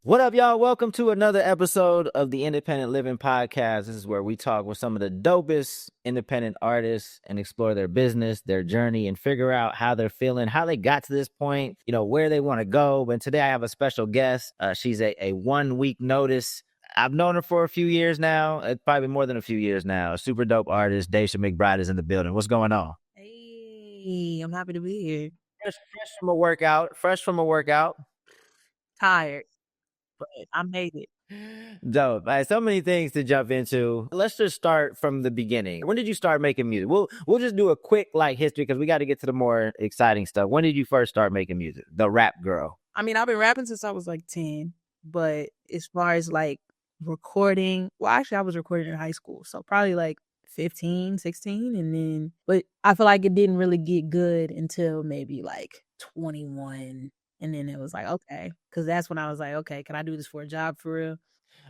What up, y'all? Welcome to another episode of the Independent Living Podcast. This is where we talk with some of the dopest independent artists and explore their business, their journey, and figure out how they're feeling, how they got to this point, where they want to go. But today I have a special guest. She's a 1 week notice. I've known her for a few years now, probably more than a few years now. A super dope artist, Daisha McBride, is in the building. What's going on? Hey, I'm happy to be here. Fresh from a workout. Tired, but I made it. Dope. All right, so many things to jump into. Let's just start from the beginning. When did you start making music? We'll just do a quick history because we got to get to the more exciting stuff. When did you first start making music? The rap girl. I mean, I've been rapping since I was like 10, but as far as like recording, well, actually, I was recording in high school, so probably like 15, 16, but I feel like it didn't really get good until maybe like 21. And then it was like, okay, because that's when I was like, okay, can I do this for a job for real?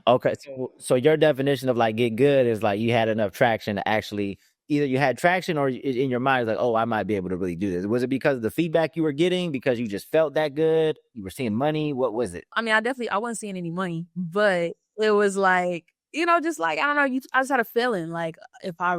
Okay, so your definition of get good is you had enough traction to actually either you had traction or in your mind it's oh, I might be able to really do this. Was it because of the feedback you were getting, because you just felt that good, you were seeing money? What was it? I mean, I wasn't seeing any money, but it was like, just like, I don't know, I just had a feeling like if I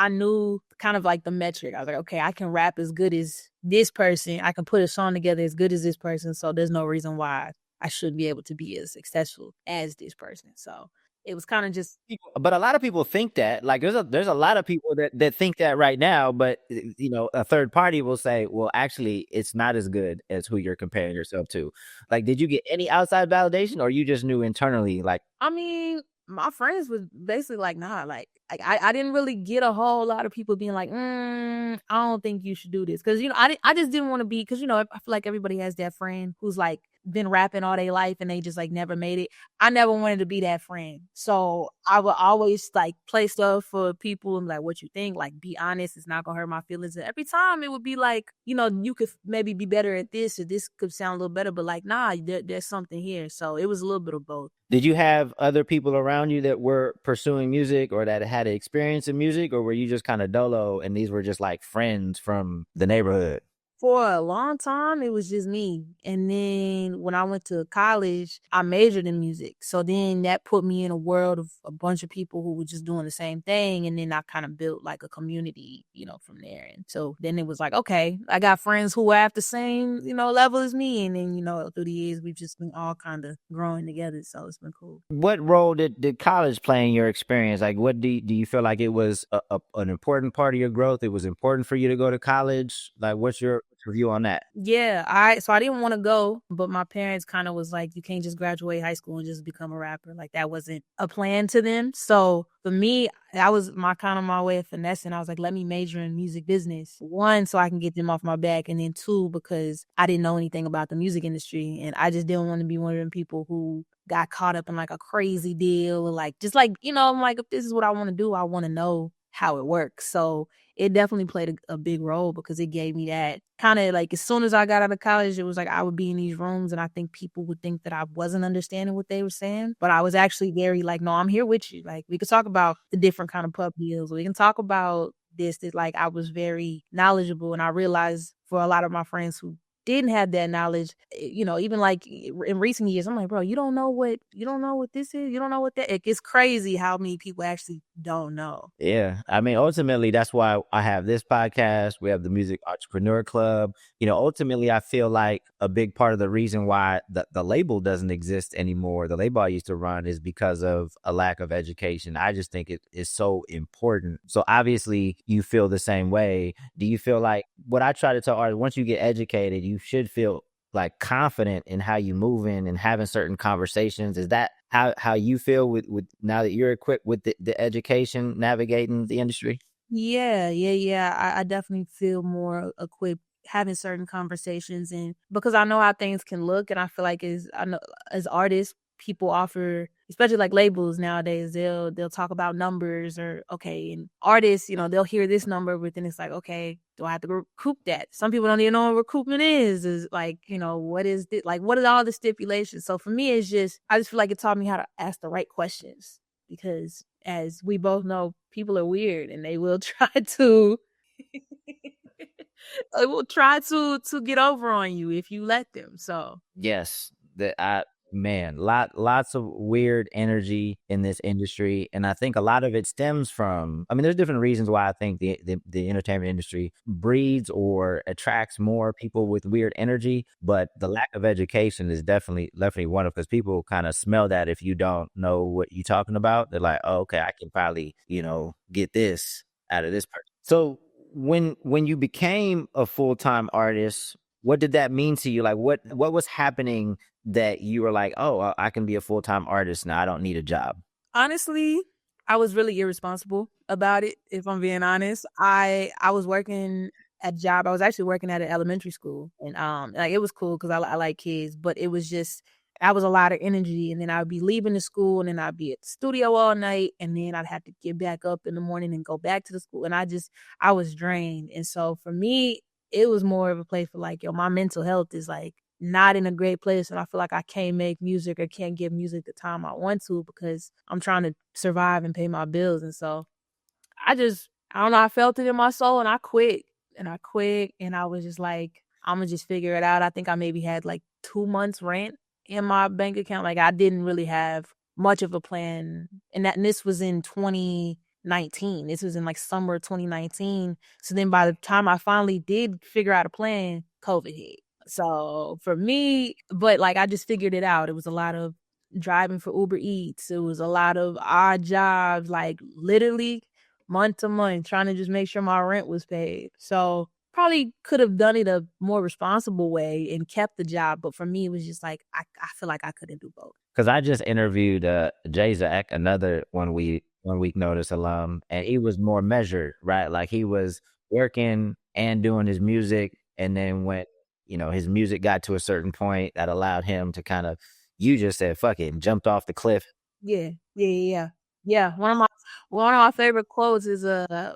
knew kind of like the metric. I was like, okay, I can rap as good as this person. I can put a song together as good as this person. So there's no reason why I shouldn't be able to be as successful as this person. So it was kind of just. But a lot of people think that. There's a lot of people that think that right now, but a third party will say, well, actually, it's not as good as who you're comparing yourself to. Did you get any outside validation, or you just knew internally? I mean, my friends was basically like, nah, I didn't really get a whole lot of people being like, I don't think you should do this. Cause I just didn't want to be, cause I feel like everybody has that friend who's like been rapping all their life and they just like never made it. I never wanted to be that friend. So I would always like play stuff for people and like, what you think, like be honest, it's not gonna hurt my feelings. And every time it would be like, you could maybe be better at this or this could sound a little better, but like, nah, there's something here. So it was a little bit of both. Did you have other people around you that were pursuing music or that had experience in music, or were you just kind of dolo and these were just like friends from the neighborhood? For a long time, it was just me. And then when I went to college, I majored in music. So then that put me in a world of a bunch of people who were just doing the same thing. And then I kind of built like a community, from there. And so then it was like, okay, I got friends who are at the same, level as me. And then, through the years, we've just been all kind of growing together. So it's been cool. What role did college play in your experience? What do you feel like it was an important part of your growth? It was important for you to go to college? What's your review on that? Yeah, I didn't want to go, but my parents kind of was like, you can't just graduate high school and just become a rapper. Like that wasn't a plan to them. So for me, that was my way of finessing. I was like, let me major in music business. One, so I can get them off my back. And then two, because I didn't know anything about the music industry. And I just didn't want to be one of them people who got caught up in like a crazy deal or like, just like, I'm like, if this is what I want to do, I want to know how it works. So it definitely played a big role because it gave me that kind of like, as soon as I got out of college, it was like I would be in these rooms and I think people would think that I wasn't understanding what they were saying. But I was actually very like, no, I'm here with you. Like we could talk about the different kind of pub deals. We can talk about this. Like I was very knowledgeable, and I realized for a lot of my friends who didn't have that knowledge, even like in recent years, I'm like, bro, you don't know what this is. You don't know what that. It's crazy how many people actually don't know. Yeah. I mean, ultimately, that's why I have this podcast. We have the Music Entrepreneur Club. Ultimately, I feel like a big part of the reason why the label doesn't exist anymore, the label I used to run, is because of a lack of education. I just think it is so important. So obviously, you feel the same way. Do you feel like what I try to tell artists, once you get educated, you should feel like confident in how you move in and having certain conversations? Is that how you feel with now that you're equipped with the education navigating the industry? Yeah. I definitely feel more equipped having certain conversations, and because I know how things can look, and I feel like as artists, people offer, especially like labels nowadays, they'll talk about numbers or okay, and artists, they'll hear this number, but then it's like, okay, do I have to recoup that? Some people don't even know what recoupment is like, what is it? Like, what are all the stipulations? So for me, I just feel like it taught me how to ask the right questions, because as we both know, people are weird and they will try to they will try to get over on you if you let them. So Yes, that Man, lots of weird energy in this industry, and I think a lot of it stems from. I mean, there's different reasons why I think the entertainment industry breeds or attracts more people with weird energy, but the lack of education is definitely one of, because people kind of smell that if you don't know what you're talking about. They're like, oh, okay, I can probably get this out of this person. So when you became a full-time artist, what did that mean to you? Like what was happening that you were like, oh, I can be a full-time artist now. I don't need a job. Honestly, I was really irresponsible about it, if I'm being honest. I was working at a job. I was actually working at an elementary school, and like it was cool because I like kids, but it was just that was a lot of energy. And then I'd be leaving the school, and then I'd be at the studio all night, and then I'd have to get back up in the morning and go back to the school, and I was drained. And so for me, it was more of a place for like, yo, my mental health is like not in a great place, and I feel like I can't make music or can't give music the time I want to because I'm trying to survive and pay my bills. And so I don't know, I felt it in my soul, and I quit. And I was just like, I'm gonna just figure it out. I think I maybe had like 2 months rent in my bank account. Like I didn't really have much of a plan. And this was in 2019. This was in like summer 2019. So then by the time I finally did figure out a plan, COVID hit. So for me, but like I just figured it out. It was a lot of driving for Uber Eats. It was a lot of odd jobs, like literally month to month, trying to just make sure my rent was paid. So probably could have done it a more responsible way and kept the job. But for me, it was just like I feel like I couldn't do both. Because I just interviewed Jay Zach, another 1 week notice alum, and he was more measured, right? Like he was working and doing his music, and then when his music got to a certain point that allowed him to kind of, you just said fuck it and jumped off the cliff. Yeah, yeah, yeah, yeah. One of my favorite quotes is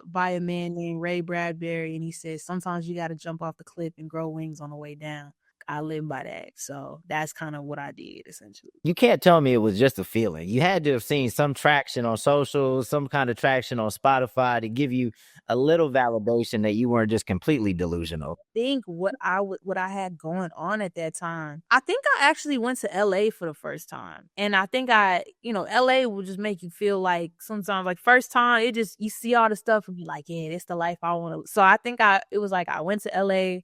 by a man named Ray Bradbury, and he says, "Sometimes you got to jump off the cliff and grow wings on the way down." I live by that, so that's kind of what I did essentially. You can't tell me it was just a feeling. You had to have seen some traction on social, some kind of traction on Spotify to give you a little validation that you weren't just completely delusional. Think what I had going on at that time. I think I actually went to LA for the first time. And I think LA will just make you feel like sometimes like first time it just you see all the stuff and be like, yeah, that's the life I want to. So I think it was like I went to LA.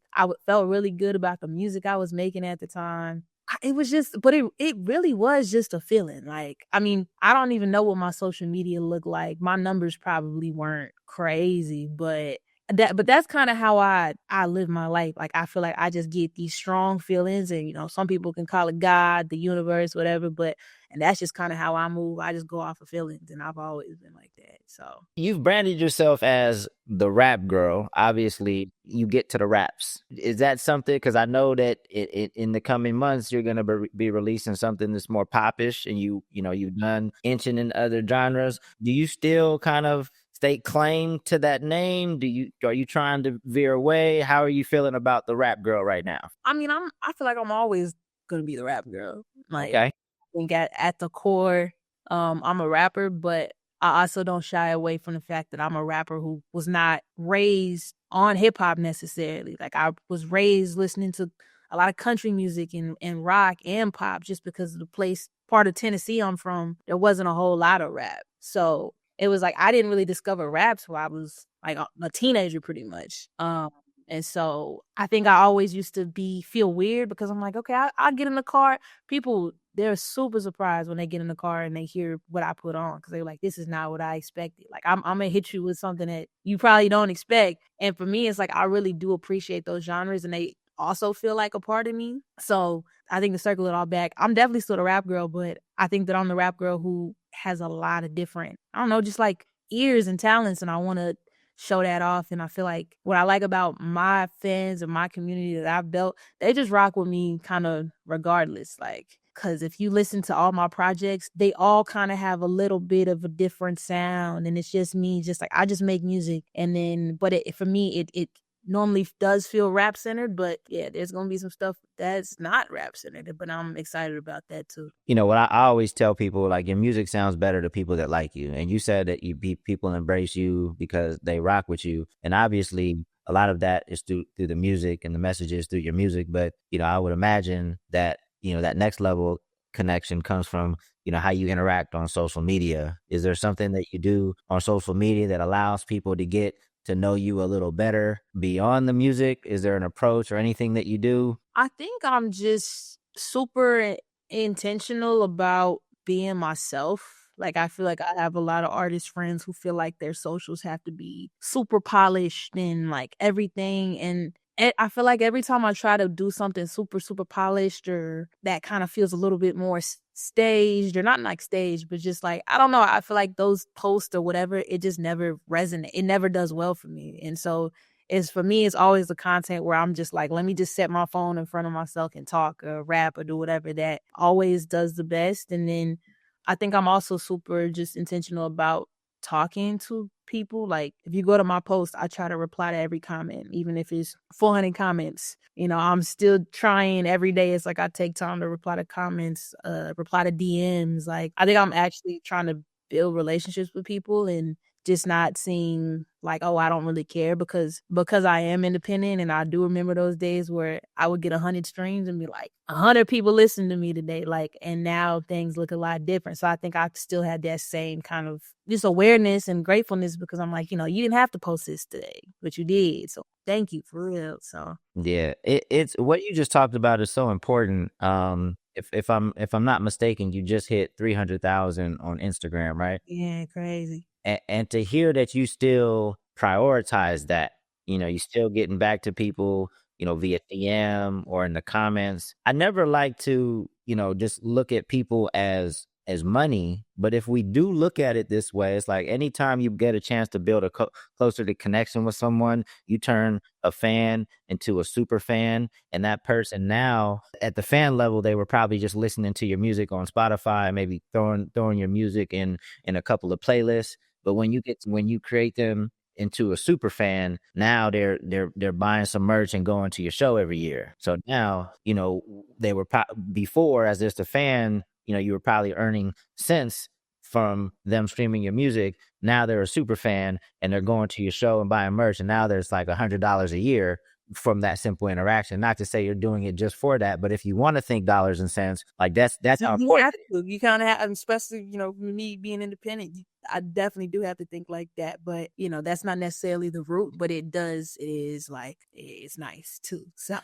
Felt really good about the music I was making at the time. It was just, but it really was just a feeling. Like, I mean, I don't even know what my social media looked like. My numbers probably weren't crazy, but that's kind of how I live my life. Like, I feel like I just get these strong feelings, and some people can call it God, the universe, whatever, and that's just kind of how I move. I just go off of feelings, and I've always been like that. So you've branded yourself as the rap girl. Obviously, you get to the raps. Is that something? Because I know that in the coming months, you're going to be releasing something that's more popish, and you've done inching in other genres. Do you still kind of stake claim to that name? Are you trying to veer away? How are you feeling about the rap girl right now? I mean, I feel like I'm always gonna be the rap girl. Like, okay. I think at the core, I'm a rapper, but I also don't shy away from the fact that I'm a rapper who was not raised on hip hop necessarily. Like I was raised listening to a lot of country music and rock and pop, just because of the part of Tennessee I'm from, there wasn't a whole lot of rap. So it was like I didn't really discover rap till I was like a teenager pretty much. And so I think I always used to feel weird because I'm like, okay, I'll get in the car. People, they're super surprised when they get in the car and they hear what I put on, because they're like, this is not what I expected. Like, I'm going to hit you with something that you probably don't expect. And for me, it's like I really do appreciate those genres, and they also feel like a part of me. So I think to circle it all back, I'm definitely still the rap girl, but I think that I'm the rap girl who has a lot of different, I don't know, just like ears and talents, and I want to show that off. And I feel like what I like about my fans and my community that I've built, they just rock with me kind of regardless. Like, because if you listen to all my projects, they all kind of have a little bit of a different sound, and it's just me, just like I just make music. And then, but for me, it normally does feel rap centered, but yeah, there's gonna be some stuff that's not rap centered, but I'm excited about that too. What I always tell people, like, your music sounds better to people that like you. And you said that people embrace you because they rock with you, and obviously a lot of that is through the music and the messages through your music. But I would imagine that that next level connection comes from, how you interact on social media. Is there something that you do on social media that allows people to get to know you a little better beyond the music? Is there an approach or anything that you do? I think I'm just super intentional about being myself. Like, I feel like I have a lot of artist friends who feel like their socials have to be super polished and like everything. And I feel like every time I try to do something super, super polished or that kind of feels a little bit more staged, or not like staged, but just like, I don't know. I feel like those posts or whatever, it just never resonate. It never does well for me. And so for me, it's always the content where I'm just like, let me just set my phone in front of myself and talk or rap or do whatever. That always does the best. And then I think I'm also super just intentional about talking to people. Like, if you go to my post, I try to reply to every comment, even if it's 400 comments. I'm still trying every day. It's like I take time to reply to comments, reply to DMs. Like, I think I'm actually trying to build relationships with people and just not seem like, oh, I don't really care, because I am independent. And I do remember those days where I would get 100 streams and be like, 100 people listen to me today. Like, and now things look a lot different. So I think I still had that same kind of just awareness and gratefulness, because I'm like, you didn't have to post this today, but you did. So thank you for real. So Yeah, it's what you just talked about is so important. If I'm not mistaken, you just hit 300,000 on Instagram, right? yeah, crazy. And to hear that you still prioritize that, you still getting back to people, via DM or in the comments. I never like to, just look at people as money, but if we do look at it this way, it's like anytime you get a chance to build a closer to connection with someone, you turn a fan into a super fan, and that person now at the fan level, they were probably just listening to your music on Spotify, maybe throwing your music in a couple of playlists. But when you create them into a super fan, now they're buying some merch and going to your show every year. So now, they were before, as just a fan, you were probably earning cents from them streaming your music. Now they're a super fan and they're going to your show and buying merch, and now there's like $100 a year from that simple interaction. Not to say you're doing it just for that, but if you want to think dollars and cents, like that's how You important have it is. to. You kind of have, especially, me being independent, I definitely do have to think like that. But, that's not necessarily the root, but it is like, it's nice too. So,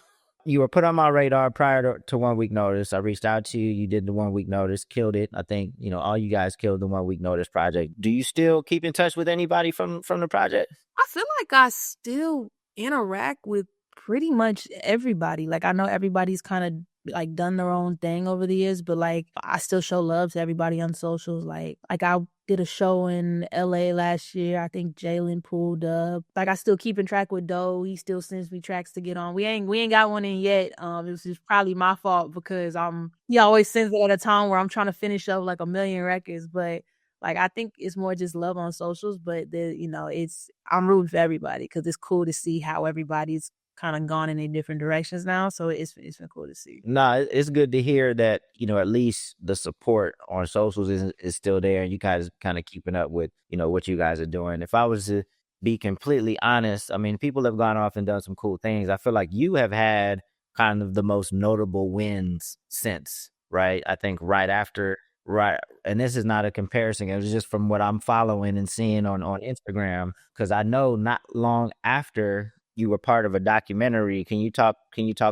You were put on my radar prior to 1 week notice. I reached out to you. You did the 1 week notice, killed it. I think, all you guys killed the 1 week notice project. Do you still keep in touch with anybody from the project? I feel like I still interact with pretty much everybody. Like, I know everybody's kind of like done their own thing over the years, but like, I still show love to everybody on socials. Like I did a show in LA last year. I think Jalen pulled up. Like, I still keep in track with Doe. He still sends me tracks to get on. We ain't got one in yet. It was just probably my fault, because he always sends it at a time where I'm trying to finish up like 1,000,000 records. But like, I think it's more just love on socials, but I'm rooting for everybody, because it's cool to see how everybody's kind of gone in their different directions now. So it's been cool to see. No, it's good to hear that, at least the support on socials is still there, and you guys kind of keeping up with, what you guys are doing. If I was to be completely honest, I mean, people have gone off and done some cool things. I feel like you have had kind of the most notable wins since, right? I think right, and this is not a comparison. It was just from what I'm following and seeing on Instagram, because I know not long after you were part of a documentary. Can you talk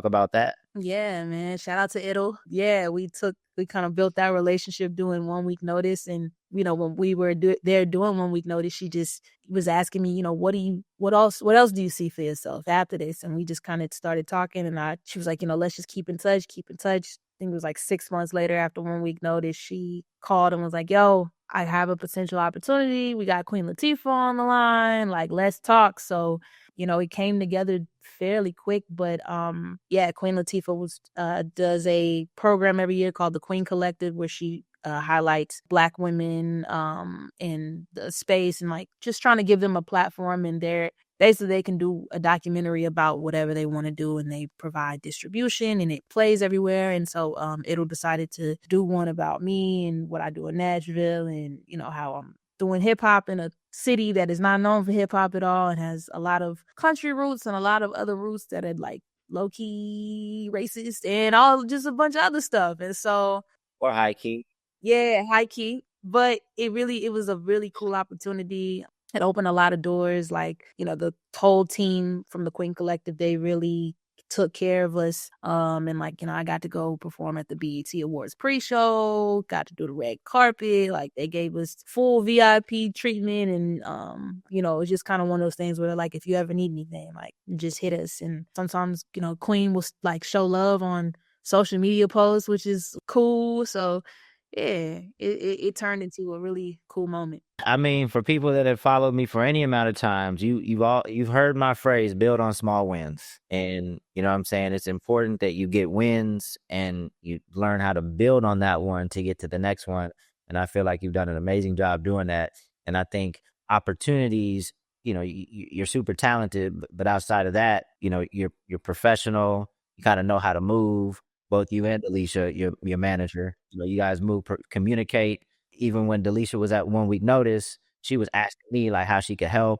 about that? Yeah, man. Shout out to Idle. Yeah, we kind of built that relationship doing 1 week notice. And, when we were there doing 1 week notice, she just was asking me, what else do you see for yourself after this? And we just kind of started talking, and she was like, let's just keep in touch. I think it was like 6 months later, after 1 week notice, she called and was like, yo, I have a potential opportunity. We got Queen Latifah on the line. Like, let's talk. So, it came together fairly quick. But yeah, Queen Latifah does a program every year called the Queen Collective, where she highlights Black women in the space, and like just trying to give them a platform, and basically they can do a documentary about whatever they want to do, and they provide distribution, and it plays everywhere. And so It'll decided to do one about me and what I do in Nashville, and how I'm doing hip hop in a city that is not known for hip hop at all, and has a lot of country roots and a lot of other roots that are like low key racist and all just a bunch of other stuff. And so or high key. Yeah, high key. But it was a really cool opportunity. It opened a lot of doors. Like, the whole team from the Queen Collective, they really took care of us. And like, I got to go perform at the BET Awards pre-show, got to do the red carpet. Like they gave us full VIP treatment. And it was just kind of one of those things where like if you ever need anything, like just hit us. And sometimes, Queen will like show love on social media posts, which is cool. So yeah, it turned into a really cool moment. I mean, for people that have followed me for any amount of times, you've heard my phrase, build on small wins. And you know what I'm saying? It's important that you get wins and you learn how to build on that one to get to the next one. And I feel like you've done an amazing job doing that. And I think opportunities, you're super talented, but outside of that, you're professional. You kind of know how to move. Both you and Alicia, your manager, you guys move, communicate. Even when Delisha was at 1 week notice, she was asking me like how she could help.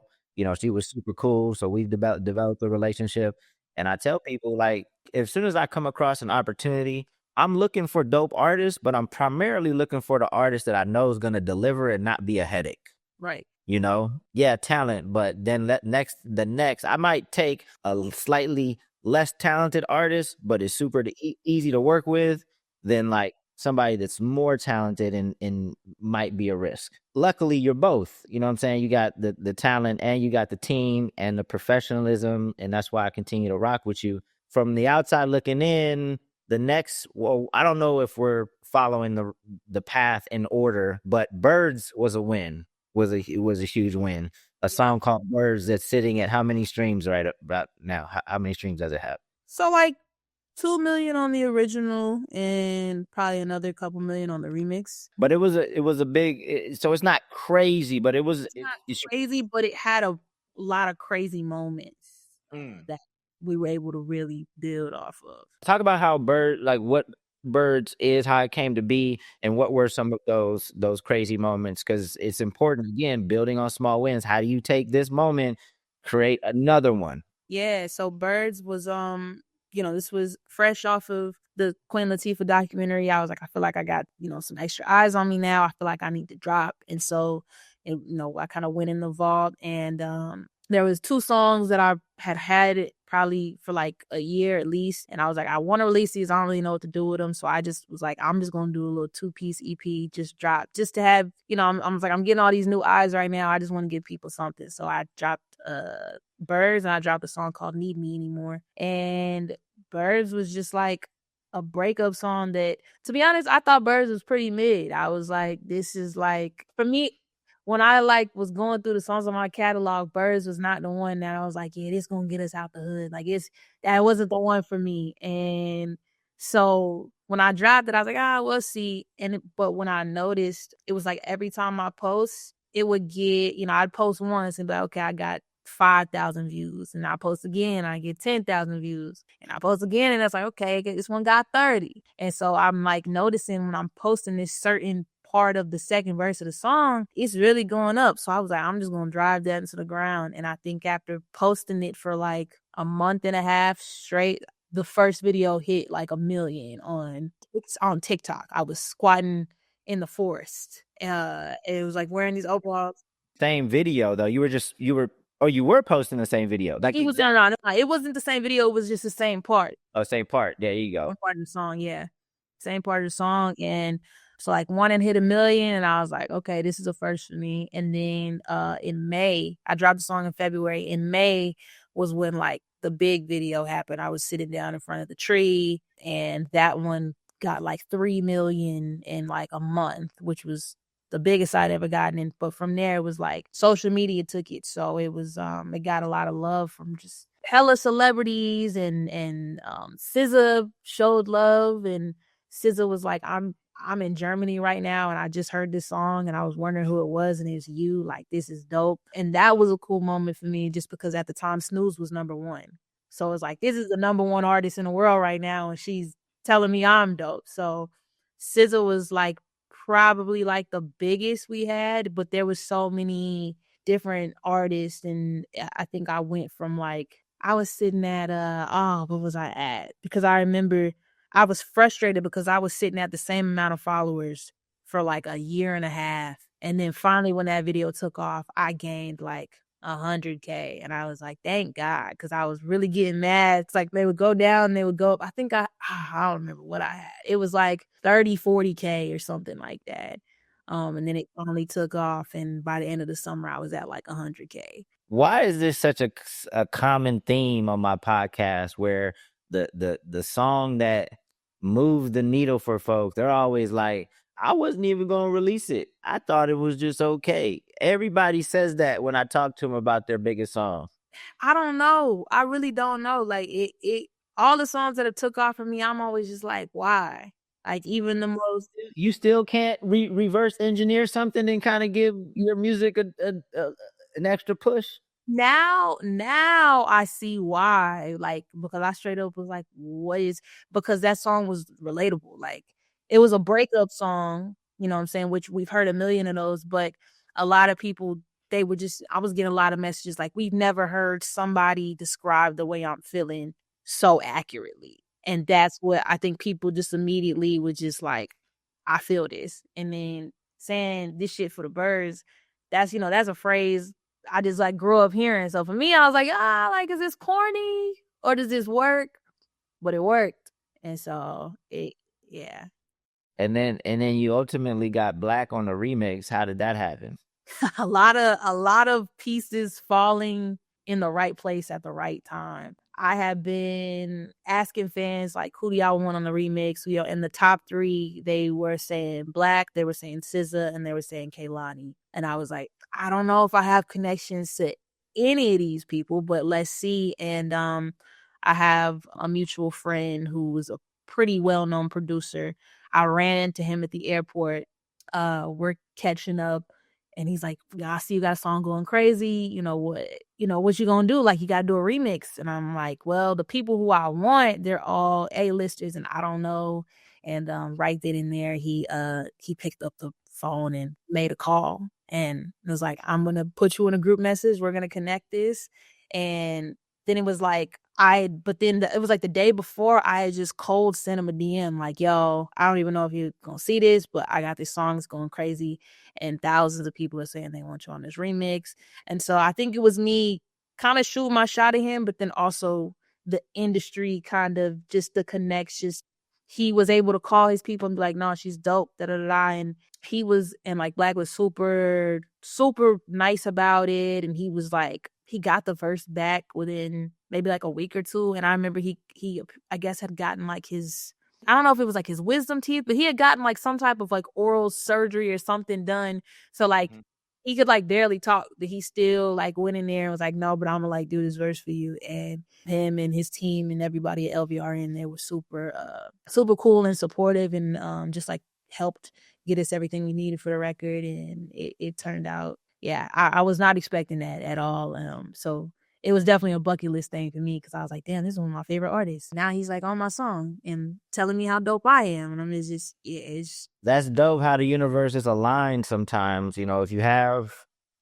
She was super cool. So we've developed a relationship. And I tell people like, as soon as I come across an opportunity, I'm looking for dope artists, but I'm primarily looking for the artist that I know is going to deliver and not be a headache. Right. Yeah, talent, but then the next, I might take a slightly less talented artist, but it's super easy to work with than like somebody that's more talented and might be a risk. Luckily, you're both. You know what I'm saying? You got the talent and you got the team and the professionalism, and that's why I continue to rock with you. From the outside looking in, I don't know if we're following the path in order, but Birds was a win. It was a huge win. A song called Birds that's sitting at how many streams right about now? How many streams does it have? So like 2 million on the original and probably another couple million on the remix. But it was a big. So it's not crazy, but It's not crazy, but it had a lot of crazy moments that we were able to really build off of. Talk about how what Birds is, how it came to be, and what were some of those crazy moments, because it's important, again, building on small wins. How do you take this moment, create another one? Yeah, so Birds was this was fresh off of the Queen Latifah documentary. I was like, I feel like I got, some extra eyes on me now. I feel like I need to drop. And so I kind of went in the vault, and there was 2 songs that I had it probably for like a year at least. And I was like, I want to release these. I don't really know what to do with them. So I just was like, I'm just going to do a little 2-piece EP, just drop, just to have, I'm like, I'm getting all these new eyes right now. I just want to give people something. So I dropped Birds, and I dropped a song called Need Me Anymore. And Birds was just like a breakup song that, to be honest, I thought Birds was pretty mid. I was like, this is like, for me, when I like was going through the songs on my catalog, Birds was not the one that I was like, yeah, this gonna get us out the hood. Like that wasn't the one for me. And so when I dropped it, I was like, we'll see. But when I noticed, it was like every time I post, it would get, I'd post once and be like, okay, I got 5,000 views, and I post again, I get 10,000 views, and I post again, and it's like, okay, this one got 30. And so I'm like noticing when I'm posting this certain part of the second verse of the song, it's really going up. So I was like, I'm just gonna drive that into the ground. And I think after posting it for like a month and a half straight, the first video hit like 1 million on TikTok. I was squatting in the forest. It was like wearing these overalls. Same video though. You were posting the same video. Like It was no, it wasn't the same video. It was just the same part. Oh, same part. There you go. Same part of the song, yeah. Same part of the song. And so like one and hit 1 million, and I was like, okay, this is a first for me. And then in May, I dropped the song in February. In May was when like the big video happened. I was sitting down in front of the tree, and that one got like 3 million in like a month, which was the biggest I'd ever gotten in. But from there, it was like social media took it. So it was it got a lot of love from just hella celebrities, and SZA showed love, and SZA was like, I'm in Germany right now, and I just heard this song, and I was wondering who it was, and it's you. Like, this is dope. And that was a cool moment for me, just because at the time Snooze was #1. So it's like, this is the #1 artist in the world right now, and she's telling me I'm dope. So SZA was like probably like the biggest we had, but there was so many different artists, and I think I went from like, I was sitting at what was I at? Because I remember I was frustrated because I was sitting at the same amount of followers for like a year and a half. And then finally, when that video took off, I gained like 100K. And I was like, thank God, because I was really getting mad. It's like they would go down, they would go up. I think I don't remember what I had. It was like 30, 40K or something like that. And then it finally took off. And by the end of the summer, I was at like 100K. Why is this such a common theme on my podcast where the song that moved the needle for folks, they're always like, I wasn't even going to release it. I thought it was just okay. Everybody says that when I talk to them about their biggest song. I don't know. I really don't know. Like it all the songs that have took off for me, I'm always just like, why? Like even the most. You still can't reverse engineer something and kind of give your music an extra push? Now I see why. Like, because I straight up was like, what is, because that song was relatable. Like, it was a breakup song, you know what I'm saying, which we've heard a million of those, but a lot of people, they were just, I was getting a lot of messages like, we've never heard somebody describe the way I'm feeling so accurately. And that's what I think people just immediately was just like, I feel this. And then saying this shit for the birds, that's, you know, that's a phrase I just like grew up hearing. So for me, I was like, like, is this corny or does this work? But it worked. And so yeah. And then you ultimately got Black on the remix. How did that happen? a lot of pieces falling in the right place at the right time. I have been asking fans like, who do y'all want on the remix? You know, in the top 3, they were saying Black, they were saying SZA, and they were saying Kehlani. And I was like, I don't know if I have connections to any of these people, but let's see. And I have a mutual friend who was a pretty well-known producer. I ran into him at the airport. We're catching up. And he's like, yeah, I see you got a song going crazy. You know what you gonna do? Like, you gotta do a remix. And I'm like, well, the people who I want, they're all A-listers and I don't know. And right then and there, he picked up the phone and made a call and was like, I'm gonna put you in a group message. We're gonna connect this. And then it was like, it was like the day before, I had just cold sent him a DM like, yo, I don't even know if you're gonna see this, but I got this song, it's going crazy. And thousands of people are saying they want you on this remix. And so I think it was me kind of shooting my shot at him, but then also the industry kind of just the connections. He was able to call his people and be like, no, she's dope, da da da. And he was, and like Black was super, super nice about it. And he was like, he got the verse back within maybe like a week or 2. And I remember he I guess had gotten like his, I don't know if it was like his wisdom teeth, but he had gotten like some type of like oral surgery or something done. So like he could like barely talk, but he still like went in there and was like, no, but I'm gonna like do this verse for you. And him and his team and everybody at LVRN, they were super, super cool and supportive and just like helped get us everything we needed for the record. And it turned out, yeah, I was not expecting that at all. So it was definitely a bucket list thing for me because I was like, damn, this is one of my favorite artists. Now he's like on my song and telling me how dope I am. And I'm just, yeah, it's. That's dope how the universe is aligned sometimes. You know, if you have,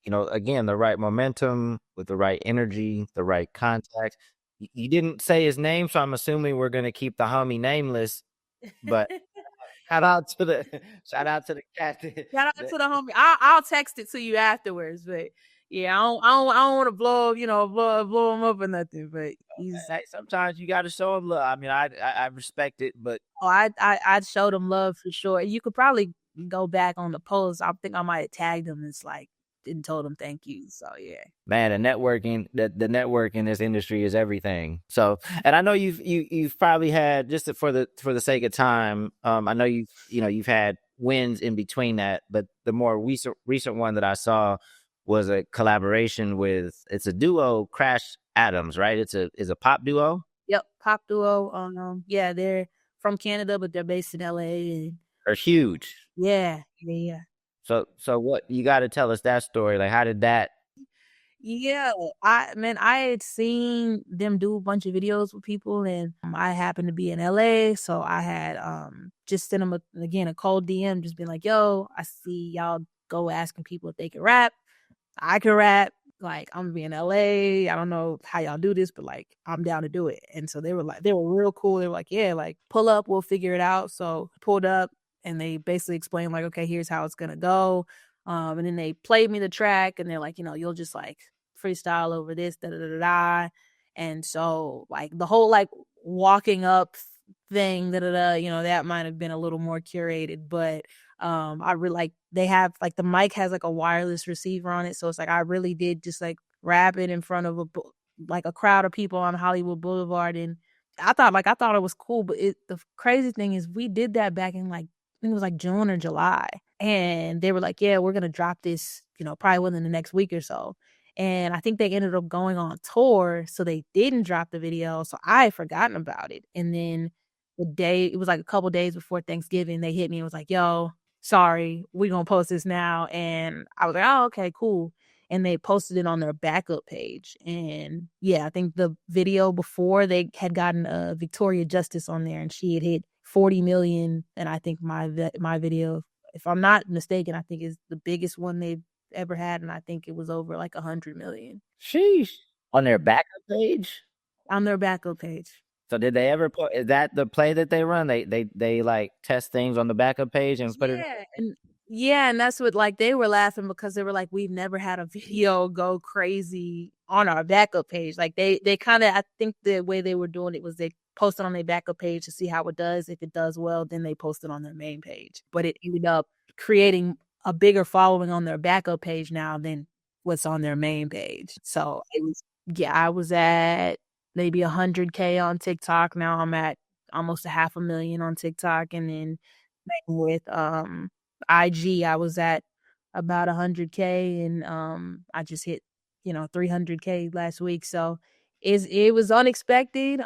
you know, again, the right momentum with the right energy, the right contact. You didn't say his name, so I'm assuming we're going to keep the homie nameless. But shout out to the cat. Shout out to the homie. I'll text it to you afterwards, but yeah, I don't want to blow him up or nothing. But he's, hey, sometimes you got to show him love. I mean, I respect it, but I showed him love for sure. You could probably go back on the post. I think I might have tagged him. It's like, didn't told him thank you. So yeah, man, the network in this industry is everything. So, and I know you've probably had, just for the sake of time, I know you've had wins in between that, but the more recent one that I saw was a collaboration with, it's a duo, Crash Adams, right? It's a pop duo. Yep, pop duo. Yeah, they're from Canada, but they're based in LA. And they're huge. Yeah. So what, you got to tell us that story. Like, how did that? Yeah, I had seen them do a bunch of videos with people, and I happened to be in LA, so I had just sent them a cold DM, just being like, "Yo, I see y'all go asking people if they can rap. I can rap. like, I'm gonna be in LA. I don't know how y'all do this, but like, I'm down to do it. And so they were real cool. They were like, yeah, like pull up, we'll figure it out. So pulled up and they basically explained like, okay, here's how it's gonna go. And then they played me the track and they're like, you'll just like freestyle over this, da da da da. And so like the whole like walking up thing, da da da, that might have been a little more curated, but I really like they have like the mic has like a wireless receiver on it, so it's like I really did just like rap it in front of like a crowd of people on Hollywood Boulevard, and I thought it was cool, but the crazy thing is we did that back in like I think it was like June or July, and they were like, yeah, we're gonna drop this, probably within the next week or so. And I think they ended up going on tour, so they didn't drop the video. So I had forgotten about it. And then it was like a couple days before Thanksgiving, they hit me and was like, yo, sorry, we gonna post this now. And I was like, oh, okay, cool. And they posted it on their backup page. And yeah, I think the video before they had gotten Victoria Justice on there and she had hit 40 million. And I think my video, if I'm not mistaken, I think is the biggest one they've ever had. And I think it was over like 100 million. Sheesh. On their backup page? On their backup page. So did they ever put? Is that the play that they run? They like test things on the backup page and put it. And that's what like they were laughing because they were like, we've never had a video go crazy on our backup page. Like they kind of, I think the way they were doing it was they posted on their backup page to see how it does. If it does well, then they posted on their main page. But it ended up creating a bigger following on their backup page now than what's on their main page. So it was, yeah, I was at maybe 100K on TikTok. Now I'm at almost 500,000 on TikTok. And then with IG, I was at about 100K and I just hit 300K last week. So it was unexpected,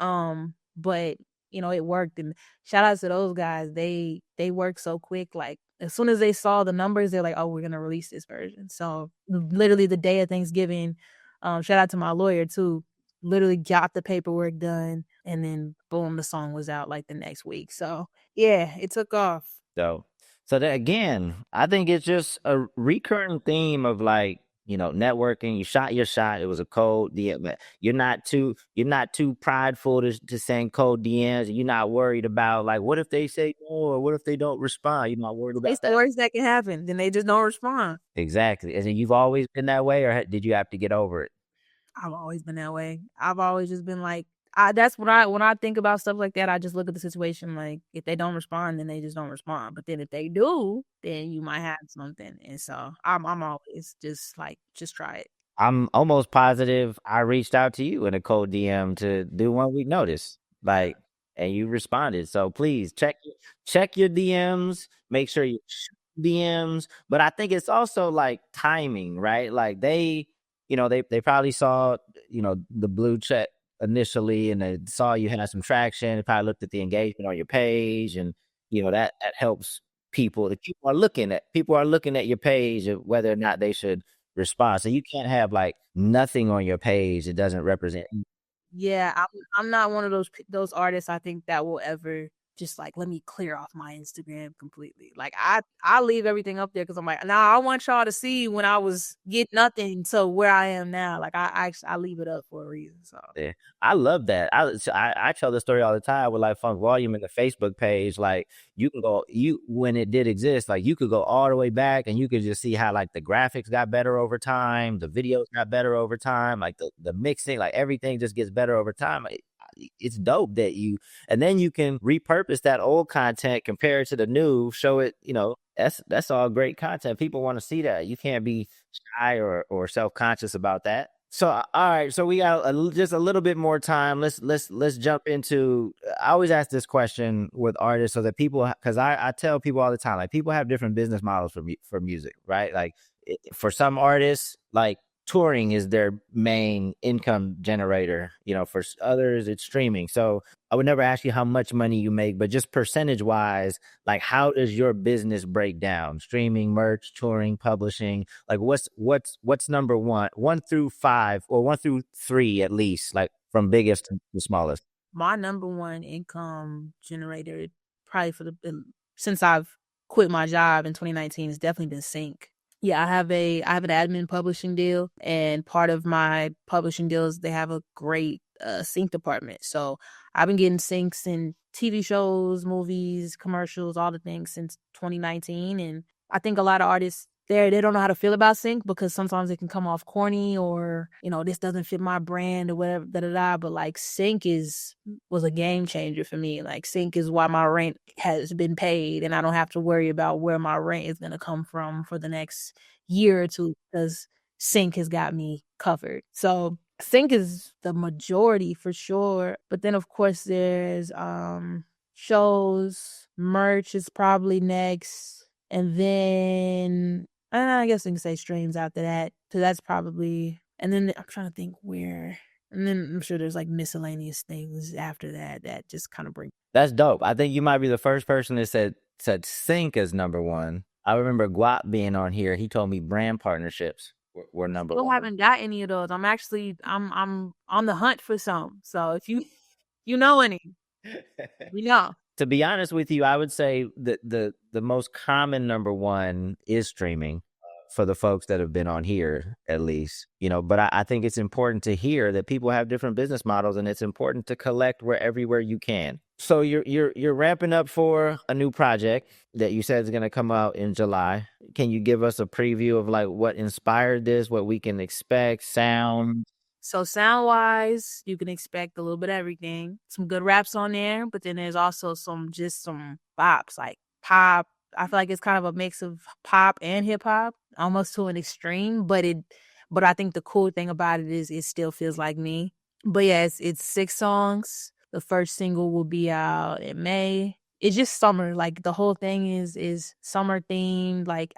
but it worked. And shout out to those guys. They worked so quick. Like as soon as they saw the numbers, they're like, oh, we're gonna release this version. So literally the day of Thanksgiving, shout out to my lawyer too, literally got the paperwork done and then boom, the song was out like the next week. So yeah, it took off. So that again, I think it's just a recurring theme of like, networking. You shot your shot. It was a cold DM. But you're not too prideful to send cold DMs. You're not worried about like, what if they say no or what if they don't respond? You're not worried about it's the worst that can happen. Then they just don't respond. Exactly. And you've always been that way, or did you have to get over it? I've always been that way. I've always just been like, that's when I think about stuff like that, I just look at the situation like if they don't respond, then they just don't respond. But then if they do, then you might have something. And so I'm always just like, just try it. I'm almost positive I reached out to you in a cold DM to do 1 week notice, like, and you responded. So please check your DMs. Make sure you DMs. But I think it's also like timing, right? Like they probably saw the blue check initially, and they saw you had some traction. They probably looked at the engagement on your page, and that helps people. People are looking at your page of whether or not they should respond. So you can't have like nothing on your page. It doesn't represent. Yeah, I'm not one of those artists I think that will ever just like let me clear off my Instagram completely. Like I leave everything up there because I'm like, nah, I want y'all to see when I was get nothing to where I am now. Like I leave it up for a reason. So Yeah, I love that. I tell the story all the time with like Funk Volume in the Facebook page. Like you can go when it did exist, like you could go all the way back and you could just see how like the graphics got better over time, the videos got better over time, like the mixing, like everything just gets better over time. It's dope that and then you can repurpose that old content, compare it to the new, show it, that's all great content. People want to see that. You can't be shy or self-conscious about that. So, all right. So we got just a little bit more time. Let's jump into, I always ask this question with artists so that people, cause I tell people all the time, like people have different business models for music, right? Like for some artists, like touring is their main income generator. For others, it's streaming. So I would never ask you how much money you make, but just percentage wise, like how does your business break down? Streaming, merch, touring, publishing. Like what's number one through five, or 1 through 3 at least, like from biggest to the smallest? My number one income generator, probably since I've quit my job in 2019, has definitely been sync. Yeah, I have an admin publishing deal, and part of my publishing deal is they have a great sync department. So I've been getting syncs in TV shows, movies, commercials, all the things since 2019. And I think a lot of artists there, they don't know how to feel about sync because sometimes it can come off corny, or this doesn't fit my brand or whatever, da da da. But like sync was a game changer for me. Like sync is why my rent has been paid, and I don't have to worry about where my rent is gonna come from for the next year or two, because sync has got me covered. So sync is the majority for sure. But then of course there's shows, merch is probably next. And then I guess I can say streams after that. So that's probably, and then I'm trying to think where, and then I'm sure there's like miscellaneous things after that just kind of bring. That's dope. I think you might be the first person that said sync as number one. I remember Guap being on here. He told me brand partnerships were number Still one. haven't got any of those. I'm on the hunt for some. So if you know any, we know. To be honest with you, I would say that the most common number one is streaming for the folks that have been on here, at least. But I think it's important to hear that people have different business models, and it's important to collect everywhere you can. So you're ramping up for a new project that you said is going to come out in July. Can you give us a preview of like what inspired this, what we can expect, sound? So sound wise, you can expect a little bit of everything. Some good raps on there, but then there's also some bops, like pop. I feel like it's kind of a mix of pop and hip hop, almost to an extreme. But I think the cool thing about it is it still feels like me. But yeah, it's 6 songs. The first single will be out in May. It's just summer. Like the whole thing is summer themed. Like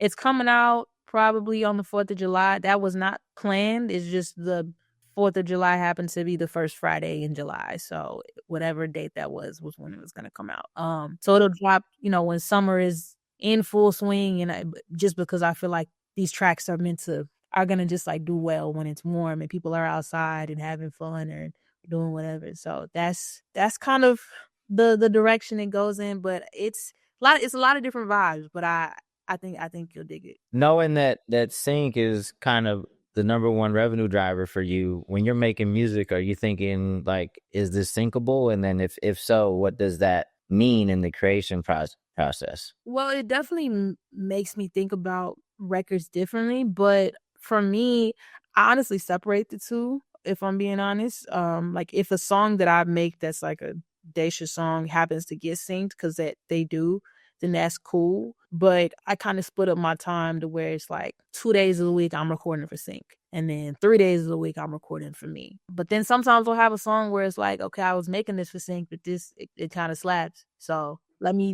it's coming out probably on the 4th of July. That was not planned. It's just the 4th of July happened to be the first Friday in July. So whatever date that was when it was going to come out. So it'll drop, when summer is in full swing. And just because I feel like these tracks are going to just like do well when it's warm and people are outside and having fun or doing whatever. So that's kind of the direction it goes in, but it's a lot of different vibes, but I think you'll dig it. Knowing that sync is kind of the number one revenue driver for you, when you're making music, are you thinking like, is this syncable? And then if so, what does that mean in the creation process? Well, it definitely makes me think about records differently, but for me, I honestly separate the two, if I'm being honest. Like if a song that I make that's like a Daisha song happens to get synced, because that they do, then that's cool. But I kind of split up my time to where it's like 2 days of the week I'm recording for sync, and then 3 days of the week I'm recording for me. But then sometimes I'll have a song where it's like, okay, I was making this for sync, but it kind of slaps. So let me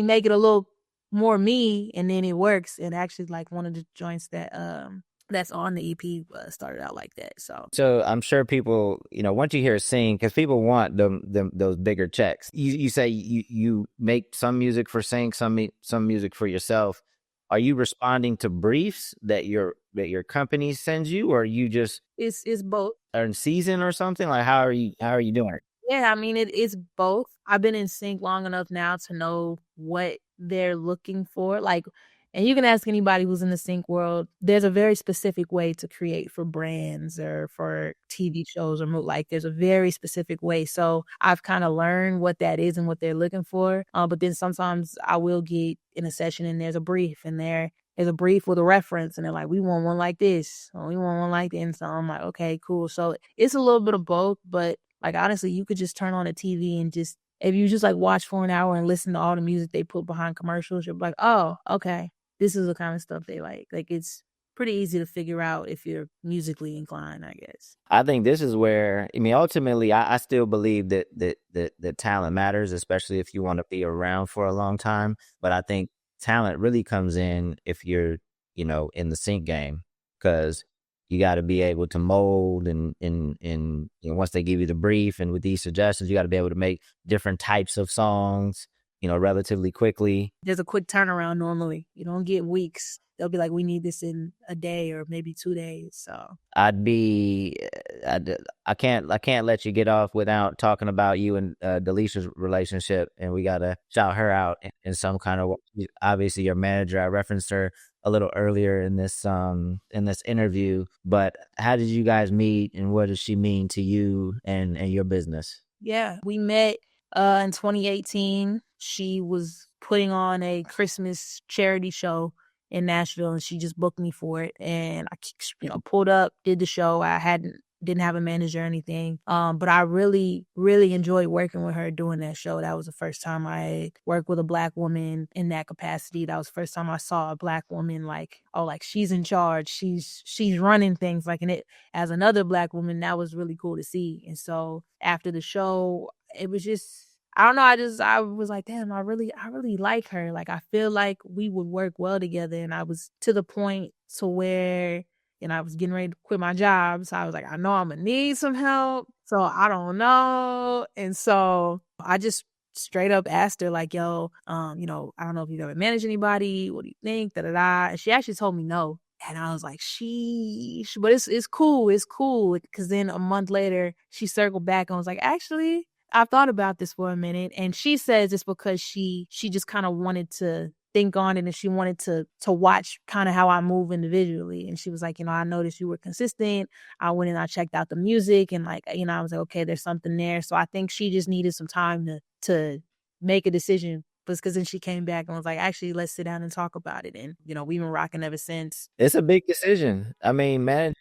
make it a little more me, and then it works. And actually, like one of the joints that's on the EP started out like that. So I'm sure people, once you hear sing, because people want those bigger checks. You say you make some music for sing, some music for yourself. Are you responding to briefs that your company sends you, or you just it's both. are in season or something? Like how are you doing it? Yeah, I mean it's both. I've been in sync long enough now to know what they're looking for. Like, and you can ask anybody who's in the sync world. There's a very specific way to create for brands or for TV shows or like there's a very specific way. So I've kind of learned what that is and what they're looking for. But then sometimes I will get in a session and there's a brief, and there's a brief with a reference, and they're like, we want one like this, or we want one like that. And so I'm like, okay, cool. So it's a little bit of both, but like honestly, you could just turn on a TV and just, if you just like watch for an hour and listen to all the music they put behind commercials, you're like, oh, okay, this is the kind of stuff they like. Like it's pretty easy to figure out if you're musically inclined, I guess. I think this is where, ultimately, I still believe that talent matters, especially if you want to be around for a long time. But I think talent really comes in if you're, in the sync game, because you got to be able to mold and once they give you the brief and with these suggestions, you got to be able to make different types of songs, relatively quickly. There's a quick turnaround normally. You don't get weeks. They'll be like, we need this in a day or maybe 2 days. So I can't let you get off without talking about you and Delisha's relationship, and we gotta shout her out in some kind of way. Obviously, your manager, I referenced her a little earlier in this interview. But how did you guys meet, and what does she mean to you and your business? Yeah, we met in 2018. She was putting on a Christmas charity show in Nashville, and she just booked me for it. And I, pulled up, did the show. I didn't have a manager or anything. But I really, really enjoyed working with her doing that show. That was the first time I worked with a Black woman in that capacity. That was the first time I saw a Black woman like, oh, like she's in charge. She's running things like, and it, as another Black woman, that was really cool to see. And so after the show, it was just, I don't know. I was like, damn, I really like her. Like, I feel like we would work well together. And I was to the point to where, and I was getting ready to quit my job. So I was like, I know I'm going to need some help. So I don't know. And so I just straight up asked her like, yo, I don't know if you've ever managed anybody. What do you think? Da, da, da. And she actually told me no. And I was like, but it's cool. It's cool. Cause then a month later, she circled back and was like, actually, I've thought about this for a minute. And she says it's because she just kind of wanted to think on it, and she wanted to watch kind of how I move individually. And she was like, I noticed you were consistent. I went and I checked out the music, and like, I was like, okay, there's something there. So I think she just needed some time to make a decision. Because then she came back and was like, actually, let's sit down and talk about it. And, we've been rocking ever since. It's a big decision. I mean, man,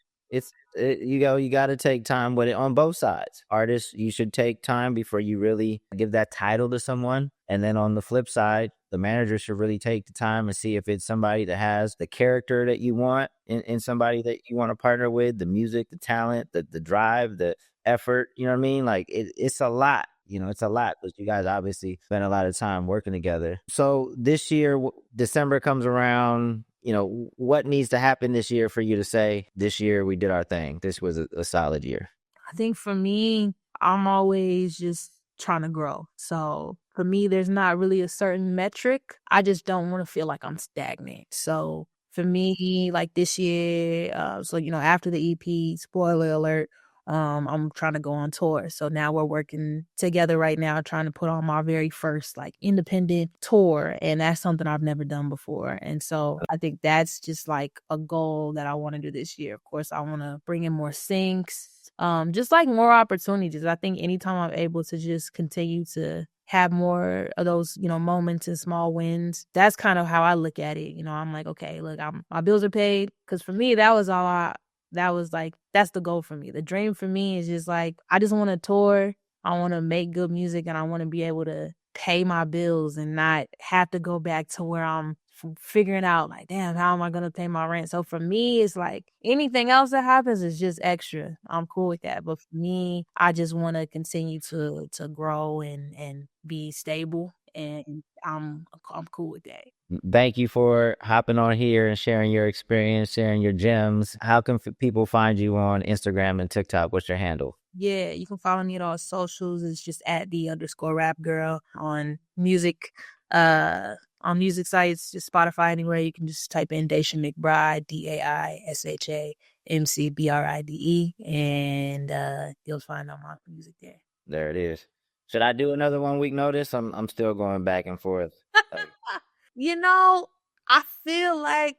you got to take time with it on both sides. Artists, you should take time before you really give that title to someone. And then on the flip side, the manager should really take the time and see if it's somebody that has the character that you want in somebody that you want to partner with, the music, the talent, the drive, the effort. You know what I mean? Like it's a lot. It's a lot because you guys obviously spend a lot of time working together. So this year, December comes around. What needs to happen this year for you to say, this year we did our thing? This was a solid year. I think for me, I'm always just trying to grow. So for me, there's not really a certain metric. I just don't want to feel like I'm stagnant. So for me, like this year, after the EP, spoiler alert, I'm trying to go on tour. So now we're working together right now, trying to put on my very first like independent tour. And that's something I've never done before. And so I think that's just like a goal that I want to do this year. Of course, I want to bring in more syncs, just like more opportunities. I think anytime I'm able to just continue to have more of those, moments and small wins, that's kind of how I look at it. I'm like, okay, look, my bills are paid. Cause for me, that was that's the goal for me. The dream for me is just like, I just want to tour. I want to make good music, and I want to be able to pay my bills and not have to go back to where I'm figuring out like, damn, how am I going to pay my rent? So for me, it's like anything else that happens is just extra. I'm cool with that. But for me, I just want to continue to grow and be stable. And I'm cool with that. Thank you for hopping on here and sharing your experience, sharing your gems. How can people find you on Instagram and TikTok? What's your handle? Yeah, you can follow me at all socials. It's just at @the_rap girl on music. On music sites, just Spotify, anywhere. You can just type in Daisha McBride, DaishaMcBride, and you'll find all my music there. There it is. Should I do another 1 week notice? I'm still going back and forth. I feel like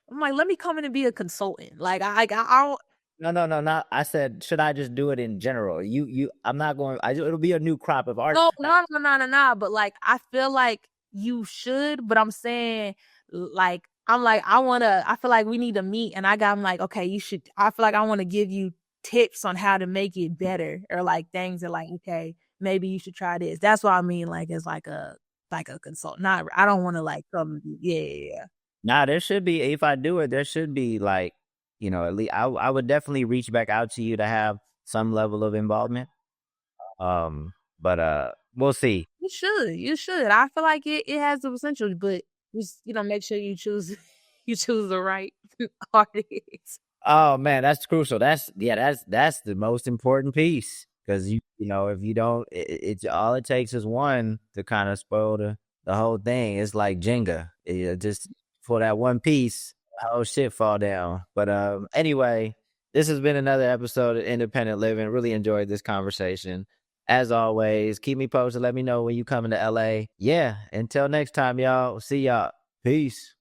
I'm like, let me come in and be a consultant. Like I don't. No, not. I said, should I just do it in general? I'm not going. It'll be a new crop of art. No. But like, I feel like you should. But I'm saying, like, I feel like we need to meet, and I'm like, okay, you should. I feel like I want to give you tips on how to make it better, or like things that like, okay, maybe you should try this. That's what I mean. Like, it's like a consultant. Not, I don't want to like come. Yeah. Nah, there should be. If I do it, there should be like, at least I would definitely reach back out to you to have some level of involvement. But we'll see. You should. I feel like it has the potential, but just, make sure you choose the right artist. Oh man, that's crucial. That's the most important piece, because if you don't, it's all it takes is one to kind of spoil the whole thing. It's like Jenga. Just for that one piece, the whole shit fall down. But anyway, this has been another episode of Independent Living. Really enjoyed this conversation. As always, keep me posted. Let me know when you come into LA. Yeah, until next time, y'all. See y'all. Peace.